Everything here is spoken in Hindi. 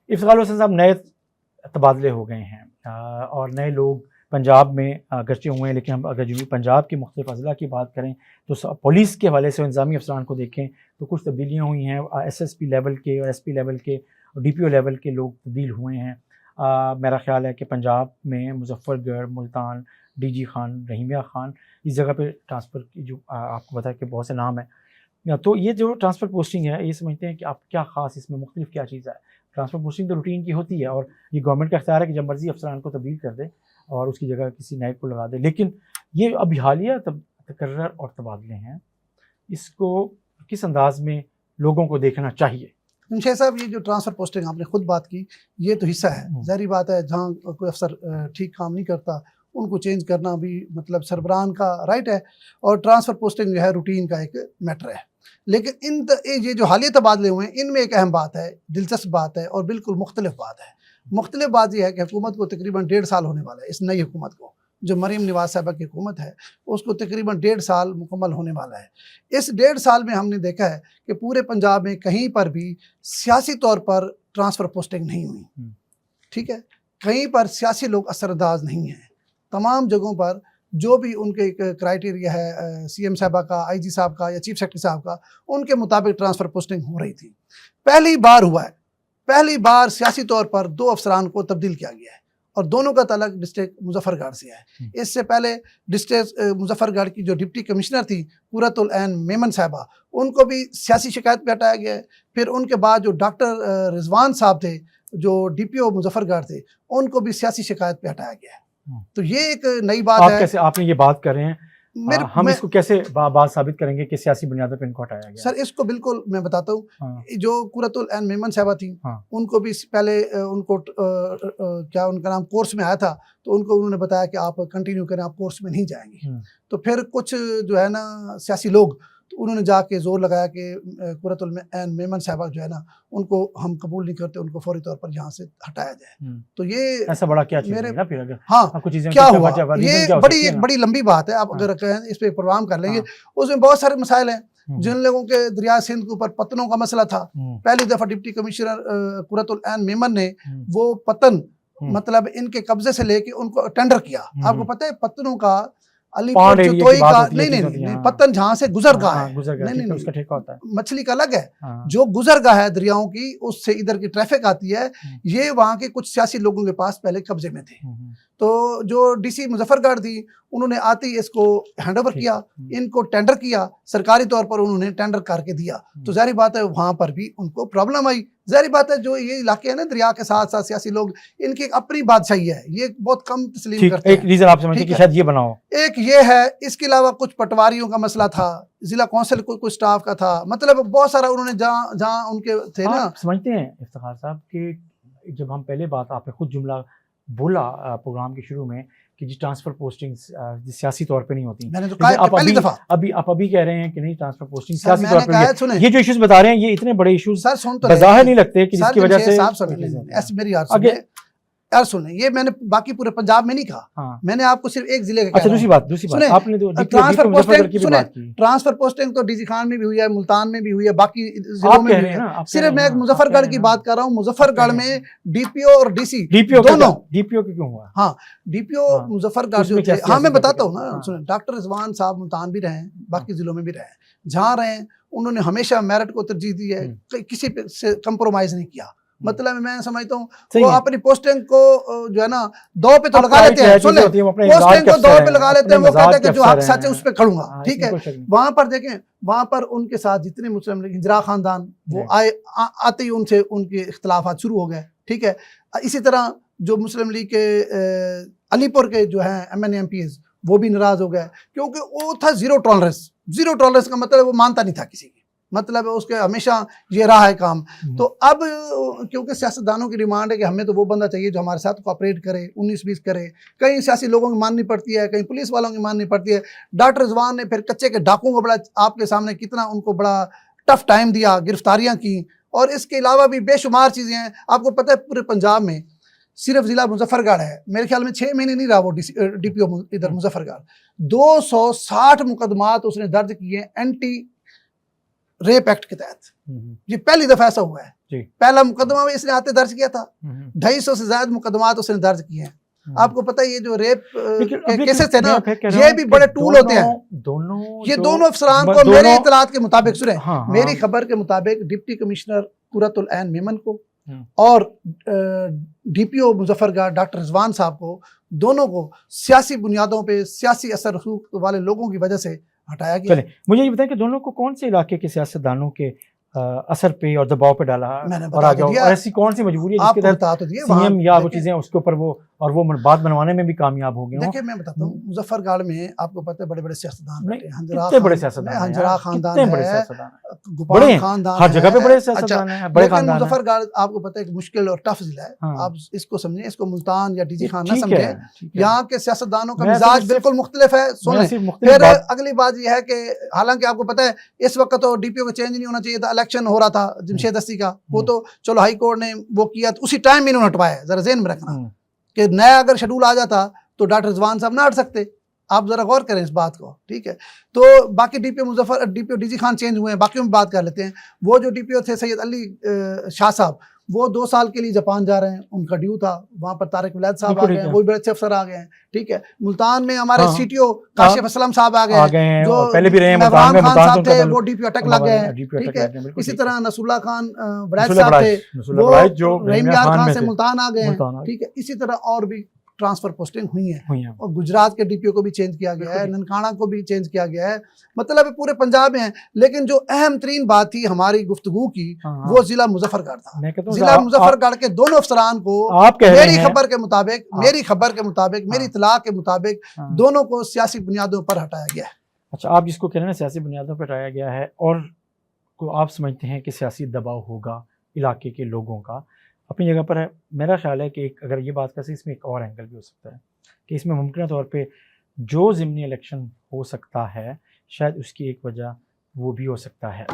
इफ्तिखार हुसैन साहब, नए तबादले हो गए हैं और नए लोग पंजाब में अगरचे हुए हैं, लेकिन हम अगर जो पंजाब के मुख्तलिफ अज़ला की बात करें तो पुलिस के हवाले से इंतज़ामी अफसरान को देखें तो कुछ तब्दीलियाँ हुई हैं। SSP लेवल के और SP लेवल के और DPO लेवल के लोग तब्दील हुए हैं। मेरा ख़्याल है कि पंजाब में मुज़फ़्फ़रगढ़, मुल्तान, DG खान, रहीमिया खान, इस जगह पे ट्रांसफ़र की जो आपको पता है कि बहुत से नाम हैं। तो ये जो ट्रांसफ़र पोस्टिंग है, ये समझते हैं कि आप क्या ख़ास इसमें मुख्तलिफ क्या चीज़ है? ट्रांसफ़र पोस्टिंग तो रूटीन की होती है और ये गवर्नमेंट का इख्तियार है कि जब मर्ज़ी अफसरान को तब्दील कर दे और उसकी जगह किसी नए को लगा दे। लेकिन ये अभी हालिया तकर्रर और तबादले हैं, इसको किस अंदाज़ में लोगों को देखना चाहिए? शेख साहब, ये जो ट्रांसफ़र पोस्टिंग आपने खुद बात की, ये तो हिस्सा है। ज़ाहिर बात है, जहाँ कोई अफसर ठीक काम नहीं करता उनको चेंज करना भी मतलब सरबराहान का राइट है, और ट्रांसफ़र पोस्टिंग जो है रूटीन का एक मैटर है। लेकिन ये जो हालिया तबादले हुए हैं, इनमें एक अहम बात है, दिलचस्प बात है और बिल्कुल मुख्तलिफ बात है। मुख्तलिफ बात यह है कि हुकूमत को तकरीबन 1.5 साल होने वाला है। इस नई हुकूमत को, जो मरीम नवाज़ साहबा की हुकूमत है, उसको तकरीबन 1.5 साल मुकम्मल होने वाला है। इस 1.5 साल में हमने देखा है कि पूरे पंजाब में कहीं पर भी सियासी तौर पर ट्रांसफ़र पोस्टिंग नहीं हुई। ठीक है, कहीं पर सियासी लोग असरअंदाज नहीं हैं। तमाम जगहों पर जो भी उनके एक क्राइटेरिया है CM साहबा का, IG साहब का या चीफ सेक्रेटरी साहब का, उनके मुताबिक ट्रांसफ़र पोस्टिंग हो रही थी। पहली बार हुआ है, पहली बार सियासी तौर पर 2 अफसरान को तब्दील किया गया है और दोनों का तल्लुक डिस्ट्रिक्ट मुजफ्फरगढ़ से है। इससे पहले डिस्ट्रिक्ट मुजफ्फरगढ़ की जो डिप्टी कमिश्नर थी कुर्रतुल ऐन मेमन साहबा, उनको भी सियासी शिकायत पे हटाया गया है। फिर उनके बाद जो डॉक्टर रिजवान साहब थे, जो DPO मुजफ्फरगढ़ थे, उनको भी सियासी शिकायत पे हटाया गया है। तो ये एक नई बात है। कैसे आपने ये बात कर रहे हैं, हम इसको कैसे बात साबित करेंगे कि सियासी बुनियादों पे इनको हटाया गया? सर, इसको बिल्कुल मैं बताता हूँ। जो कुर्रतुल ऐन मेमन साहबा थी, उनको भी पहले उनको क्या उनका नाम कोर्स में आया था, तो उनको उन्होंने बताया कि आप कंटिन्यू करें, आप कोर्स में नहीं जाएंगे। तो फिर कुछ जो है ना सियासी लोग, तो उन्होंने जाके जोर लगाया कि कुर्रतुल ऐन मेमन साहबा जो है ना, उनको हम कबूल नहीं करते, उनको फौरी तौर पर यहाँ से हटाया जाए। तो ये ऐसा बड़ा क्या चीज़ है ना, फिर अगर कुछ चीजें क्या हुआ, ये बड़ी लंबी बात है। आप अगर कहें इस पे प्रोग्राम कर लेंगे, उसमें बहुत सारे मसाइल हैं। जिन लोगों के दरिया सिंध के ऊपर पत्तनों का मसला था, पहली दफा डिप्टी कमिश्नर कुर्रतुल ऐन मेमन ने वो पत्तन मतलब इनके कब्जे से लेके उनको टेंडर किया। आपको पता है पत्तनों का अलीपुर जोतोई का नहीं, पत्तन जहाँ से गुजरगाह है, नहीं, उसका ठेका होता है, मछली का अलग है। जो गुजरगाह है दरियाओं की, उससे इधर की ट्रैफिक आती है, ये वहाँ के कुछ सियासी लोगों के पास पहले कब्जे में थे। तो जो DC मुजफ्फरगढ़ थी, उन्होंने आते ही इसको हैंडओवर किया, इनको टेंडर किया, सरकारी तौर पर उन्होंने टेंडर करके दिया। तो जाहिर बात है वहाँ पर भी उनको प्रॉब्लम आई। जाहिर बात है जो ये इलाके हैं ना दरिया के साथ साथ, सियासी लोग, इनकी अपनी बादशाही है, ये बहुत कम तस्लीम करते हैं। एक रीजन आप समझते हैं कि शायद ये बनाओ, एक ये है। इसके अलावा कुछ पटवारियों का मसला था, जिला कौंसिल कुछ स्टाफ का था, मतलब बहुत सारा उन्होंने जहाँ उनके थे ना। समझते हैं इफ्तिखार साहब कि जब हम पहले बात, आपने खुद जुमला बोला प्रोग्राम के शुरू में कि जी ट्रांसफर पोस्टिंग सियासी तौर पे नहीं होती, मैंने तो कहा पहली दफा। आप अभी कह रहे हैं कि नहीं ट्रांसफर पोस्टिंग सियासी तौर पे। ये जो इश्यूज बता रहे हैं, ये इतने बड़े इश्यूज बज़ाहिर नहीं लगते कि जिसकी वजह से मेरी यार सुने, ये मैंने बाकी पूरे पंजाब में नहीं कहा। मैंने आपको सिर्फ एक जिले का। अच्छा, दूसरी बात आपने तो ट्रांसफर पोस्टिंग तो DG खान में भी हुई है, मुल्तान में भी हुई है, बाकी जिलों में भी है। सिर्फ मैं मुजफ्फरगढ़ की बात कर रहा हूँ। मुजफ्फरगढ़ में DPO और DC दोनों। DPO क्यों हुआ? हाँ, DPO मुजफ्फरगढ़ जो थे, हाँ मैं बताता हूँ ना, सुने, डॉक्टर रिजवान साहब मुल्तान भी रहे, बाकी जिलों में भी रहे, जहाँ रहे उन्होंने हमेशा मेरिट को तरजीह दी है, किसी पे से कंप्रोमाइज नहीं किया। मतलब मैं समझता हूँ वो अपनी पोस्टिंग को जो है ना दो पे तो लगा लेते हैं, सुन ले, पोस्टिंग को दो पे लगा लेते हैं। वो कहते हैं कि जो हक सच है उस पे खड़ूंगा, ठीक है। वहां पर देखें, वहां पर उनके साथ जितने मुस्लिम लीग हिजरा खानदान वो आते ही उनसे उनके इख्तलाफात शुरू हो गए, ठीक है। इसी तरह जो मुस्लिम लीग के अलीपुर के जो है MNA MPs वो भी नाराज हो गए, क्योंकि वो था जीरो टॉलरेंस। जीरो टॉलरेंस का मतलब वो मानता नहीं था किसी की, मतलब उसके हमेशा ये रहा है काम। तो अब क्योंकि सियासतदानों की डिमांड है कि हमें तो वो बंदा चाहिए जो हमारे साथ कोऑपरेट करे, 19-20 करे, कई सियासी लोगों की माननी पड़ती है, कहीं पुलिस वालों की माननी पड़ती है। डॉक्टर रिजवान ने फिर कच्चे के डाकुओं को बड़ा आपके सामने कितना उनको बड़ा टफ टाइम दिया, गिरफ्तारियां की, और इसके अलावा भी बेशुमार चीज़ें हैं। आपको पता है पूरे पंजाब में सिर्फ जिला मुजफ्फरगढ़ है, मेरे ख्याल में 6 महीने नहीं रहा वो DPO इधर मुजफ्फरगढ़, 260 मुकदमात उसने दर्ज किए एंटी रेप एक्ट के तहत। ये पहली दफा ऐसा हुआ है। जी। पहला मुकदमा में इसने आते दर्ज किया था, हम्म। 250 से ज्यादा मुकदमात उसने दर्ज किए हैं। आपको पता है ये जो रेप लेकिन के अब केसेस थे ना, मैं फिर कह रहा ये हूं भी कि बड़े टूल होते हैं। दोनों ये जो दोनों अफसरान को दोनों- मेरे इतलात के मुताबिक सुने, हाँ, हाँ, मेरी खबर के मुताबिक डिप्टी कमिश्नर कुरतुल ऐन मेमन को हम्म। और डीपीओ मुजफ्फरगढ़ डॉक्टर रिजवान साहब को, दोनों को सियासी बुनियादों पे, सियासी असर रसूख वाले लोगों की वजह से हटाया गया। चले मुझे ये बताएं कि दोनों को कौन से इलाके के सियासतदानों के असर पे और दबाव पे डाला मैंने और बता आगे तो दिया, और ऐसी कौन सी मजबूरी है जिसके आपको तहत बता तो दिए सीएम या वो देखें, चीजें उसके ऊपर वो और वो बात बनवाने में भी कामयाब हो गए हों? देखिए मैं बताता हूँ, मुजफ्फरगढ़ में आपको पता है बड़े बड़े सियासतदान नहीं, बैठे हैं। कितने बड़े सियासतदान हैं हंजरा यार, खानदान कितने बड़े है, सियासतदान हैं, गुपान बड़े हैं, खानदान हर जगह पे है। बड़े अच्छा, सियासतदान हैं, बड़े लेकिन खानदान हैं। मुजफ्फरगढ़ आपको पता है एक मुश्किल और टफ जिला है। हाँ। आप इसको समझे, इसको मुल्तान या डीजी खान ना ठीक समझे। है, ठीक है। यहाँ के सियासतदानों का मैं मिजाज सिर्फ- बिल्कुल मुख्तलिफ है। सुन मैं लें। सिर्फ मुख्तलिफ फिर बात- अगली बात यह है कि हालांकि आपको पता है इस वक्त तो डीपीओ का चेंज नहीं होना चाहिए था, इलेक्शन हो रहा था जमशेद हस्ती का, वो तो चलो हाई कोर्ट ने वो किया, तो उसी टाइम में इन्होंने हटवाया। जरा ज़हन में रखना कि नया अगर शेड्यूल आ जाता तो डॉक्टर रिजवान साहब ना हट सकते। आप जरा गौर करें इस बात को, ठीक है। तो बाकी डीपीओ डीजी खान चेंज हुए हैं, बाकी में बात कर लेते हैं। वो जो डीपीओ थे सैयद अली शाह साहब, वो 2 साल के लिए जापान जा रहे हैं, उनका ड्यू था। वहाँ पर तारिक विलायत साहब आ गए हैं, वो भी बड़े अच्छे अफसर आ गए हैं, ठीक है। मुल्तान में हमारे हाँ, सीटीओ काशिफ असलम साहब आ गए हैं, जो पहले भी रहे हैं, महरान मुल्तान खान साहब थे, में वो डीपीओ अटक लग गए हैं, ठीक है। इसी तरह नसरुल्लाह खान बड़ैच नसरुल्लाह साहब थे, नसरुल्लाह वो बड़ैच जो रहीम यार खान से थे, मुल्तान आ गए हैं, मुल्तान आ गए। ठीक है। इसी तरह और भी ट्रांसफर पोस्टिंग हुई है। हुई हैं। और गुजरात के डीपीओ को भी चेंज किया गया है, ननकाना को भी चेंज किया गया है, मतलब पूरे पंजाब में है। लेकिन जो अहम तरीन बात थी हमारी गुफ्तगू की, हाँ, वो जिला मुजफ्फरगढ़ था। मैं कहता हूं जिला मुजफ्फरगढ़ के दोनों अफसरान को आप कह रहे मेरी हैं खबर के मुताबिक, मेरी इतला के मुताबिक हाँ। दोनों को सियासी बुनियादों पर हटाया गया है। अच्छा, आप जिसको कह रहे हैं सियासी बुनियादों पर हटाया गया है, और को आप समझते हैं कि सियासी दबाव होगा इलाके के लोगों का, अपनी जगह पर है। मेरा ख्याल है कि एक अगर ये बात करें, इसमें एक और एंगल भी हो सकता है कि इसमें मुमकिन तौर पे जो ज़िमनी इलेक्शन हो सकता है, शायद उसकी एक वजह वो भी हो सकता है